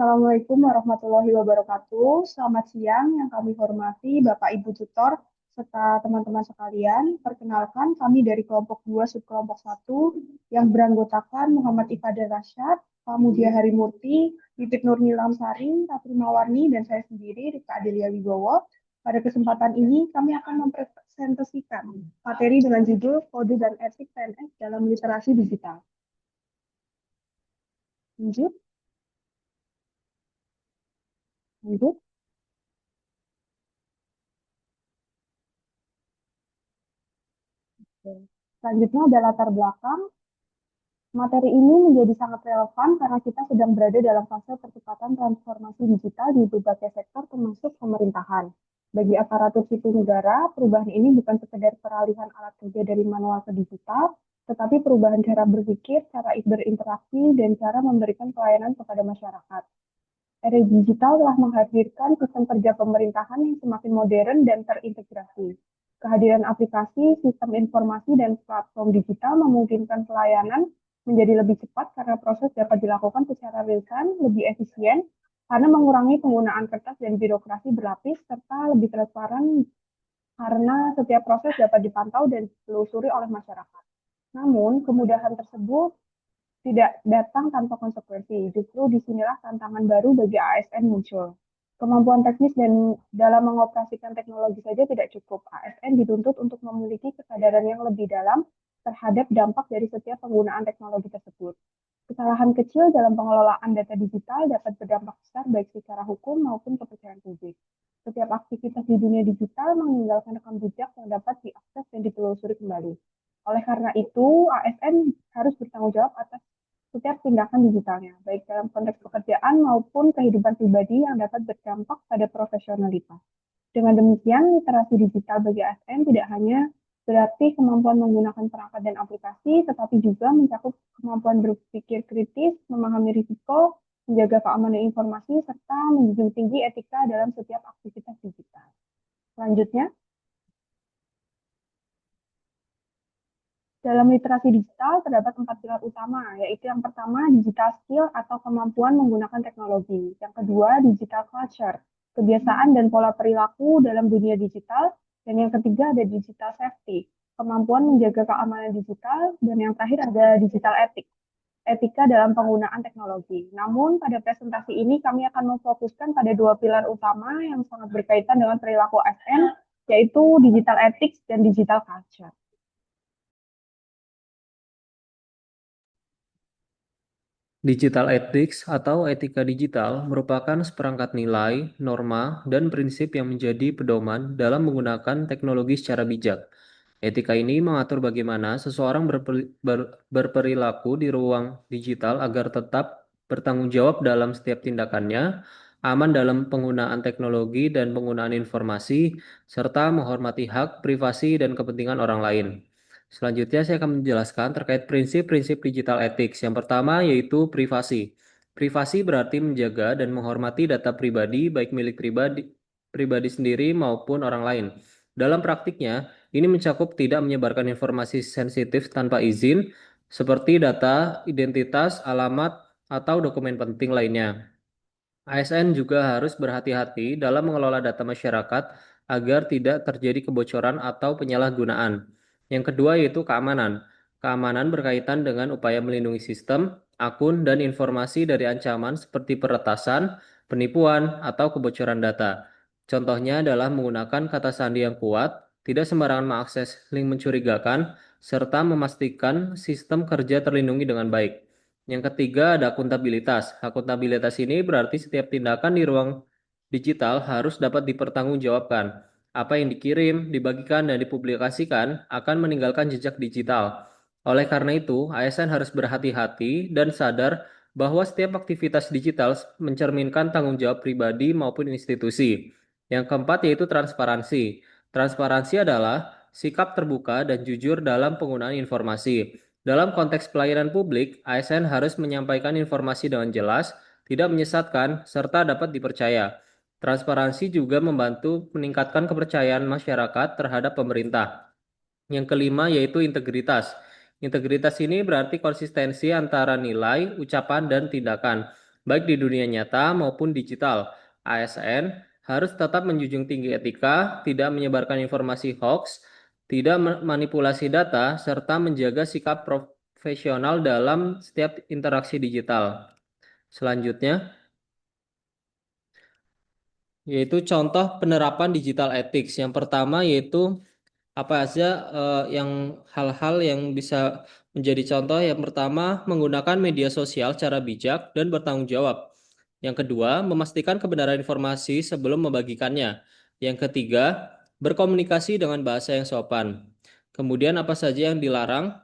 Assalamualaikum warahmatullahi wabarakatuh. Selamat siang yang kami hormati Bapak Ibu Tutor serta teman-teman sekalian. Perkenalkan kami dari kelompok 2 subkelompok 1 yang beranggotakan Muhammad Ifadah Rasyad, Pamudia Harimurti, Titik Nurni Lamsari, Ratri Mawarni, dan saya sendiri Rika Adelia Wibowo. Pada kesempatan ini kami akan mempresentasikan materi dengan judul Kode dan Etik PNS dalam Literasi Digital. Lanjut, lanjut. Oke. Selanjutnya ada latar belakang. Materi ini menjadi sangat relevan karena kita sedang berada dalam fase percepatan transformasi digital di berbagai sektor termasuk pemerintahan. Bagi aparatur sipil negara, perubahan ini bukan sekedar peralihan alat kerja dari manual ke digital, tetapi perubahan cara berpikir, cara berinteraksi, dan cara memberikan pelayanan kepada masyarakat. Era digital telah menghadirkan sistem kerja pemerintahan yang semakin modern dan terintegrasi. Kehadiran aplikasi, sistem informasi, dan platform digital memungkinkan pelayanan menjadi lebih cepat karena proses dapat dilakukan secara real-time, lebih efisien, karena mengurangi penggunaan kertas dan birokrasi berlapis, serta lebih transparan karena setiap proses dapat dipantau dan ditelusuri oleh masyarakat. Namun, kemudahan tersebut tidak datang tanpa konsekuensi. Justru disinilah tantangan baru bagi ASN muncul. Kemampuan teknis dan dalam mengoperasikan teknologi saja tidak cukup. ASN dituntut untuk memiliki kesadaran yang lebih dalam terhadap dampak dari setiap penggunaan teknologi tersebut. Kesalahan kecil dalam pengelolaan data digital dapat berdampak besar baik secara hukum maupun kepercayaan publik. Setiap aktivitas di dunia digital meninggalkan rekam jejak yang dapat diakses dan ditelusuri kembali. Oleh karena itu, ASN harus bertanggung jawab atas setiap tindakan digitalnya, baik dalam konteks pekerjaan maupun kehidupan pribadi yang dapat berdampak pada profesionalitas. Dengan demikian, literasi digital bagi ASN tidak hanya berarti kemampuan menggunakan perangkat dan aplikasi, tetapi juga mencakup kemampuan berpikir kritis, memahami risiko, menjaga keamanan informasi, serta menjunjung tinggi etika dalam setiap aktivitas digital. Selanjutnya, dalam literasi digital terdapat 4 pilar utama, yaitu yang pertama digital skill atau kemampuan menggunakan teknologi. Yang kedua digital culture, kebiasaan dan pola perilaku dalam dunia digital. Dan yang ketiga ada digital safety, kemampuan menjaga keamanan digital. Dan yang terakhir ada digital ethics, etika dalam penggunaan teknologi. Namun pada presentasi ini kami akan memfokuskan pada 2 pilar utama yang sangat berkaitan dengan perilaku ASN, yaitu digital ethics dan digital culture. Digital ethics atau etika digital merupakan seperangkat nilai, norma, dan prinsip yang menjadi pedoman dalam menggunakan teknologi secara bijak. Etika ini mengatur bagaimana seseorang berperilaku di ruang digital agar tetap bertanggung jawab dalam setiap tindakannya, aman dalam penggunaan teknologi dan penggunaan informasi, serta menghormati hak, privasi, dan kepentingan orang lain. Selanjutnya saya akan menjelaskan terkait prinsip-prinsip digital ethics. Yang pertama yaitu privasi. Privasi berarti menjaga dan menghormati data pribadi baik milik pribadi sendiri maupun orang lain. Dalam praktiknya, ini mencakup tidak menyebarkan informasi sensitif tanpa izin seperti data, identitas, alamat, atau dokumen penting lainnya. ASN juga harus berhati-hati dalam mengelola data masyarakat agar tidak terjadi kebocoran atau penyalahgunaan. Yang kedua yaitu keamanan. Keamanan berkaitan dengan upaya melindungi sistem, akun, dan informasi dari ancaman seperti peretasan, penipuan, atau kebocoran data. Contohnya adalah menggunakan kata sandi yang kuat, tidak sembarangan mengakses link mencurigakan, serta memastikan sistem kerja terlindungi dengan baik. Yang ketiga ada akuntabilitas. Akuntabilitas ini berarti setiap tindakan di ruang digital harus dapat dipertanggungjawabkan. Apa yang dikirim, dibagikan, dan dipublikasikan akan meninggalkan jejak digital. Oleh karena itu, ASN harus berhati-hati dan sadar bahwa setiap aktivitas digital mencerminkan tanggung jawab pribadi maupun institusi. Yang keempat yaitu transparansi. Transparansi adalah sikap terbuka dan jujur dalam penggunaan informasi. Dalam konteks pelayanan publik, ASN harus menyampaikan informasi dengan jelas, tidak menyesatkan, serta dapat dipercaya. Transparansi juga membantu meningkatkan kepercayaan masyarakat terhadap pemerintah. Yang kelima yaitu integritas. Integritas ini berarti konsistensi antara nilai, ucapan, dan tindakan. baik di dunia nyata maupun digital. ASN harus tetap menjunjung tinggi etika, tidak menyebarkan informasi hoax, tidak manipulasi data, serta menjaga sikap profesional dalam setiap interaksi digital. Selanjutnya, yaitu contoh penerapan digital ethics. Yang pertama yaitu apa saja yang hal-hal yang bisa menjadi contoh. Yang pertama, menggunakan media sosial secara bijak dan bertanggung jawab. Yang kedua, memastikan kebenaran informasi sebelum membagikannya. Yang ketiga, berkomunikasi dengan bahasa yang sopan. Kemudian apa saja yang dilarang?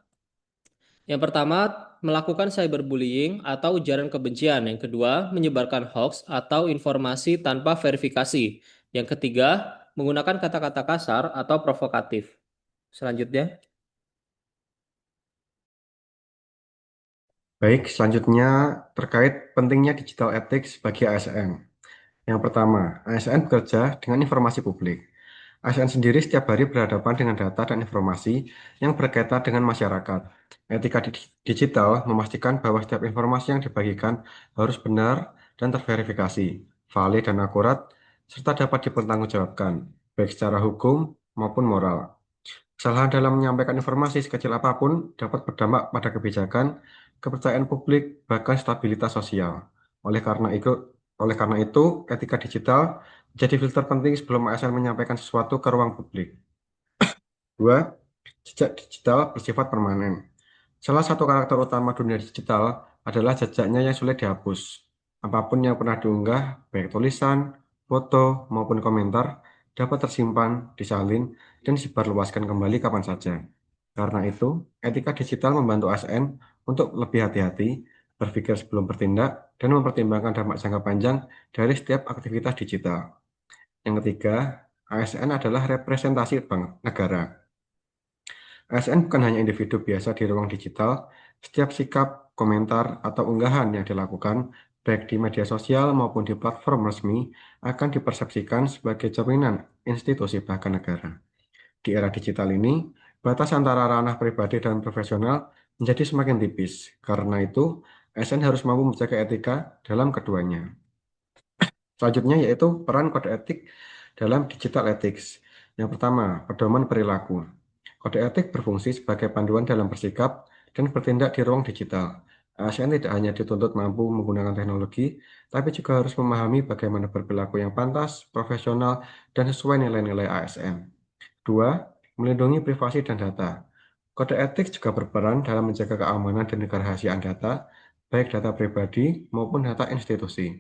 Yang pertama, melakukan cyberbullying atau ujaran kebencian. Yang kedua, menyebarkan hoax atau informasi tanpa verifikasi. Yang ketiga, menggunakan kata-kata kasar atau provokatif. Selanjutnya, Baik, selanjutnya terkait pentingnya digital ethics bagi ASN. Yang pertama, ASN bekerja dengan informasi publik. ASN sendiri setiap hari berhadapan dengan data dan informasi yang berkaitan dengan masyarakat. Etika digital memastikan bahwa setiap informasi yang dibagikan harus benar dan terverifikasi, valid dan akurat, serta dapat dipertanggungjawabkan, baik secara hukum maupun moral. Kesalahan dalam menyampaikan informasi sekecil apapun dapat berdampak pada kebijakan, kepercayaan publik, bahkan stabilitas sosial. Oleh karena itu, etika digital menjadi filter penting sebelum ASN menyampaikan sesuatu ke ruang publik. Dua, jejak digital bersifat permanen. Salah satu karakter utama dunia digital adalah jejaknya yang sulit dihapus. Apapun yang pernah diunggah, baik tulisan, foto, maupun komentar, dapat tersimpan, disalin, dan disebarluaskan kembali kapan saja. Karena itu, etika digital membantu ASN untuk lebih hati-hati, berpikir sebelum bertindak, dan mempertimbangkan dampak jangka panjang dari setiap aktivitas digital. Yang ketiga, ASN adalah representasi bank negara. ASN bukan hanya individu biasa di ruang digital, setiap sikap, komentar, atau unggahan yang dilakukan, baik di media sosial maupun di platform resmi, akan dipersepsikan sebagai cerminan institusi bahkan negara. Di era digital ini, batas antara ranah pribadi dan profesional menjadi semakin tipis. Karena itu, ASN harus mampu menjaga etika dalam keduanya. Selanjutnya yaitu peran kode etik dalam digital ethics. Yang pertama, pedoman perilaku. Kode etik berfungsi sebagai panduan dalam bersikap dan bertindak di ruang digital. ASN tidak hanya dituntut mampu menggunakan teknologi, tapi juga harus memahami bagaimana berperilaku yang pantas, profesional, dan sesuai nilai-nilai ASN. Dua, melindungi privasi dan data. Kode etik juga berperan dalam menjaga keamanan dan kerahasiaan data, baik data pribadi maupun data institusi.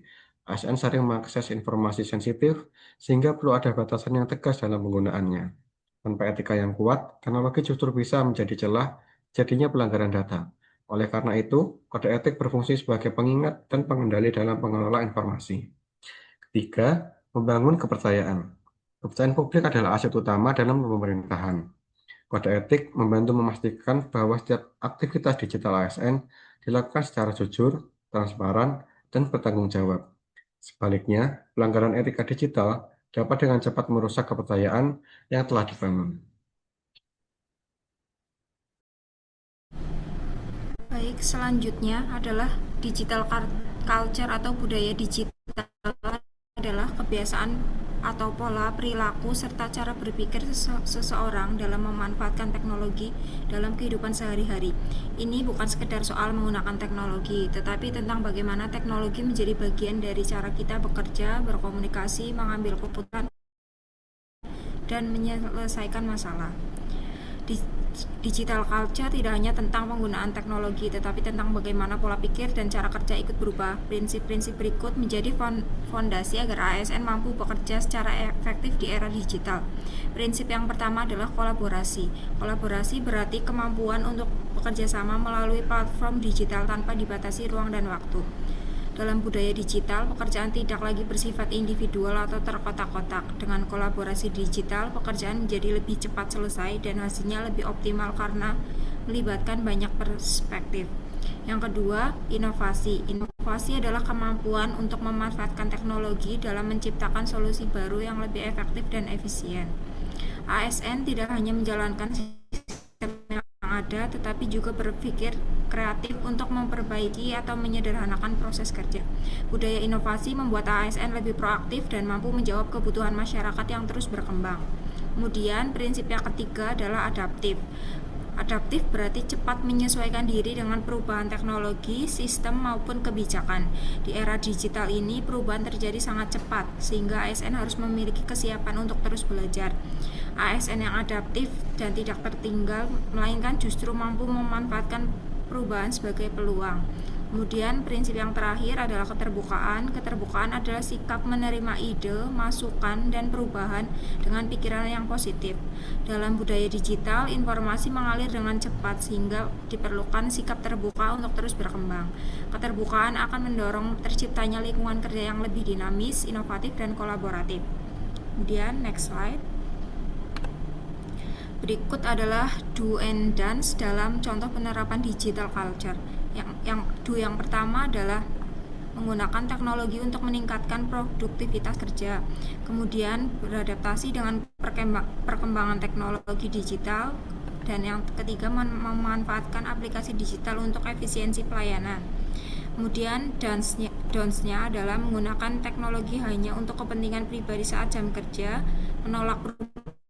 ASN sering mengakses informasi sensitif, sehingga perlu ada batasan yang tegas dalam penggunaannya. Tanpa etika yang kuat, teknologi justru bisa menjadi celah jadinya pelanggaran data. Oleh karena itu, kode etik berfungsi sebagai pengingat dan pengendali dalam pengelola informasi. Ketiga, membangun kepercayaan. Kepercayaan publik adalah aset utama dalam pemerintahan. Kode etik membantu memastikan bahwa setiap aktivitas digital ASN dilakukan secara jujur, transparan, dan bertanggung jawab. Sebaliknya, pelanggaran etika digital dapat dengan cepat merusak kepercayaan yang telah dibangun. Baik, selanjutnya adalah digital culture atau budaya digital adalah kebiasaan atau pola perilaku serta cara berpikir seseorang dalam memanfaatkan teknologi dalam kehidupan sehari-hari. Ini bukan sekedar soal menggunakan teknologi, tetapi tentang bagaimana teknologi menjadi bagian dari cara kita bekerja, berkomunikasi, mengambil keputusan, dan menyelesaikan masalah. Digital culture tidak hanya tentang penggunaan teknologi, tetapi tentang bagaimana pola pikir dan cara kerja ikut berubah. Prinsip-prinsip berikut menjadi fondasi agar ASN mampu bekerja secara efektif di era digital. Prinsip yang pertama adalah kolaborasi. Kolaborasi berarti kemampuan untuk bekerja sama melalui platform digital tanpa dibatasi ruang dan waktu. Dalam budaya digital, pekerjaan tidak lagi bersifat individual atau terkotak-kotak. Dengan kolaborasi digital, pekerjaan menjadi lebih cepat selesai dan hasilnya lebih optimal karena melibatkan banyak perspektif. Yang kedua, inovasi. Inovasi adalah kemampuan untuk memanfaatkan teknologi dalam menciptakan solusi baru yang lebih efektif dan efisien. ASN tidak hanya menjalankan sistem yang ada, tetapi juga berpikir kreatif untuk memperbaiki atau menyederhanakan proses kerja. Budaya inovasi membuat ASN lebih proaktif dan mampu menjawab kebutuhan masyarakat yang terus berkembang. Kemudian prinsip yang ketiga adalah adaptif. Adaptif berarti cepat menyesuaikan diri dengan perubahan teknologi, sistem maupun kebijakan. Di era digital ini perubahan terjadi sangat cepat sehingga ASN harus memiliki kesiapan untuk terus belajar. ASN yang adaptif dan tidak tertinggal melainkan justru mampu memanfaatkan perubahan sebagai peluang. Kemudian prinsip yang terakhir adalah keterbukaan. Keterbukaan adalah sikap menerima ide, masukan, dan perubahan dengan pikiran yang positif. Dalam budaya digital, informasi mengalir dengan cepat sehingga diperlukan sikap terbuka untuk terus berkembang. Keterbukaan akan mendorong terciptanya lingkungan kerja yang lebih dinamis, inovatif, dan kolaboratif. Kemudian next slide. Berikut adalah do and don'ts dalam contoh penerapan digital culture. Yang pertama adalah menggunakan teknologi untuk meningkatkan produktivitas kerja. Kemudian beradaptasi dengan perkembangan teknologi digital. Dan yang ketiga, memanfaatkan aplikasi digital untuk efisiensi pelayanan. Kemudian don'ts-nya adalah menggunakan teknologi hanya untuk kepentingan pribadi saat jam kerja, menolak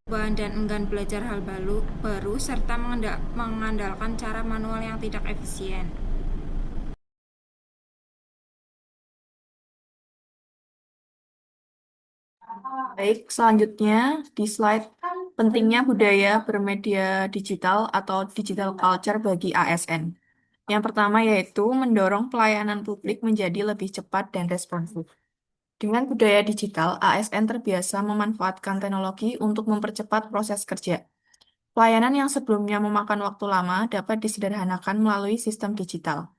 perubahan dan enggan belajar hal baru serta mengandalkan cara manual yang tidak efisien. Baik, selanjutnya di slide pentingnya budaya bermedia digital atau digital culture bagi ASN. Yang pertama yaitu mendorong pelayanan publik menjadi lebih cepat dan responsif. Dengan budaya digital, ASN terbiasa memanfaatkan teknologi untuk mempercepat proses kerja. Pelayanan yang sebelumnya memakan waktu lama dapat disederhanakan melalui sistem digital.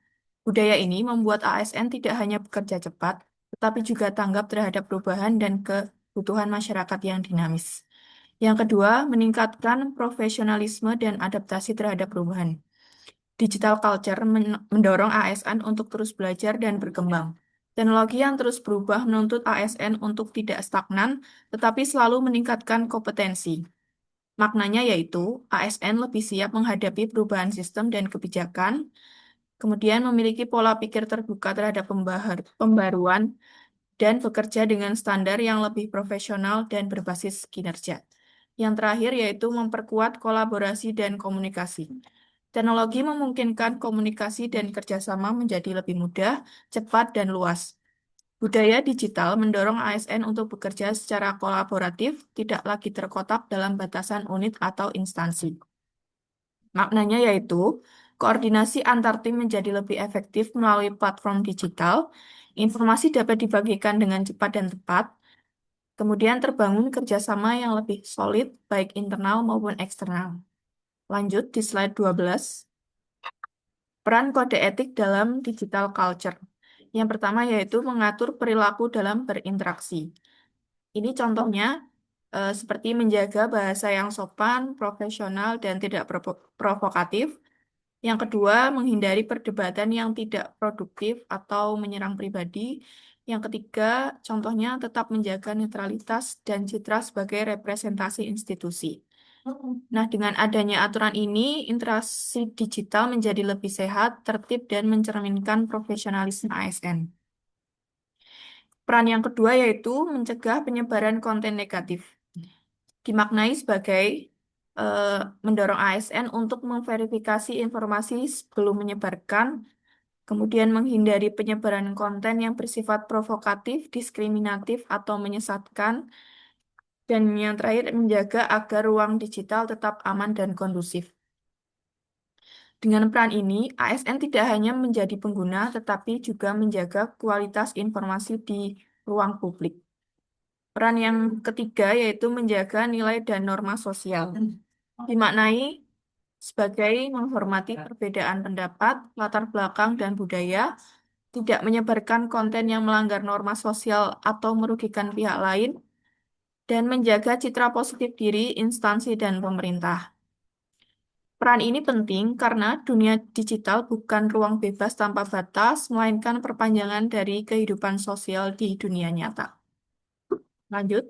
Budaya ini membuat ASN tidak hanya bekerja cepat, tetapi juga tanggap terhadap perubahan dan kebutuhan masyarakat yang dinamis. Yang kedua, meningkatkan profesionalisme dan adaptasi terhadap perubahan. Digital culture mendorong ASN untuk terus belajar dan berkembang. Teknologi yang terus berubah menuntut ASN untuk tidak stagnan, tetapi selalu meningkatkan kompetensi. Maknanya yaitu, ASN lebih siap menghadapi perubahan sistem dan kebijakan, kemudian memiliki pola pikir terbuka terhadap pembaruan, dan bekerja dengan standar yang lebih profesional dan berbasis kinerja. Yang terakhir yaitu memperkuat kolaborasi dan komunikasi. Teknologi memungkinkan komunikasi dan kerjasama menjadi lebih mudah, cepat, dan luas. Budaya digital mendorong ASN untuk bekerja secara kolaboratif, tidak lagi terkotak dalam batasan unit atau instansi. Maknanya yaitu, koordinasi antar tim menjadi lebih efektif melalui platform digital, informasi dapat dibagikan dengan cepat dan tepat, kemudian terbangun kerjasama yang lebih solid, baik internal maupun eksternal. Lanjut di slide 12. Peran kode etik dalam digital culture. Yang pertama yaitu mengatur perilaku dalam berinteraksi. Ini contohnya seperti menjaga bahasa yang sopan, profesional, dan tidak provokatif. Yang kedua, menghindari perdebatan yang tidak produktif atau menyerang pribadi. Yang ketiga, contohnya tetap menjaga netralitas dan citra sebagai representasi institusi. Nah, dengan adanya aturan ini, interaksi digital menjadi lebih sehat, tertib, dan mencerminkan profesionalisme ASN. Peran yang kedua yaitu mencegah penyebaran konten negatif. Dimaknai sebagai mendorong ASN untuk memverifikasi informasi sebelum menyebarkan, kemudian menghindari penyebaran konten yang bersifat provokatif, diskriminatif, atau menyesatkan, dan yang terakhir menjaga agar ruang digital tetap aman dan kondusif. Dengan peran ini, ASN tidak hanya menjadi pengguna, tetapi juga menjaga kualitas informasi di ruang publik. Peran yang ketiga yaitu menjaga nilai dan norma sosial. Dimaknai sebagai menghormati perbedaan pendapat, latar belakang, dan budaya, tidak menyebarkan konten yang melanggar norma sosial atau merugikan pihak lain, dan menjaga citra positif diri, instansi, dan pemerintah. Peran ini penting karena dunia digital bukan ruang bebas tanpa batas, melainkan perpanjangan dari kehidupan sosial di dunia nyata. Lanjut.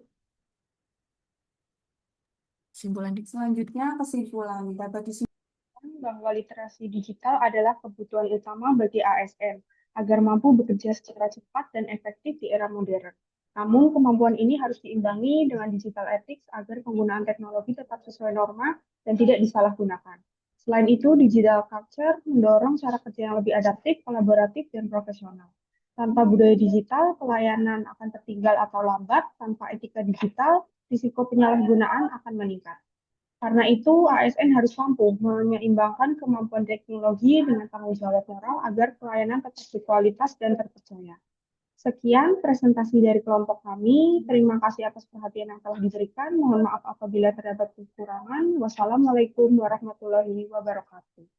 Kesimpulan. Selanjutnya kesimpulan dapat disimpulkan bahwa literasi digital adalah kebutuhan utama bagi ASN agar mampu bekerja secara cepat dan efektif di era modern. Namun, kemampuan ini harus diimbangi dengan digital ethics agar penggunaan teknologi tetap sesuai norma dan tidak disalahgunakan. Selain itu, digital culture mendorong cara kerja yang lebih adaptif, kolaboratif, dan profesional. Tanpa budaya digital, pelayanan akan tertinggal atau lambat. Tanpa etika digital, risiko penyalahgunaan akan meningkat. Karena itu, ASN harus mampu menyeimbangkan kemampuan teknologi dengan tanggung jawab moral agar pelayanan tetap berkualitas dan terpercaya. Sekian presentasi dari kelompok kami. Terima kasih atas perhatian yang telah diberikan. Mohon maaf apabila terdapat kekurangan. Wassalamualaikum warahmatullahi wabarakatuh.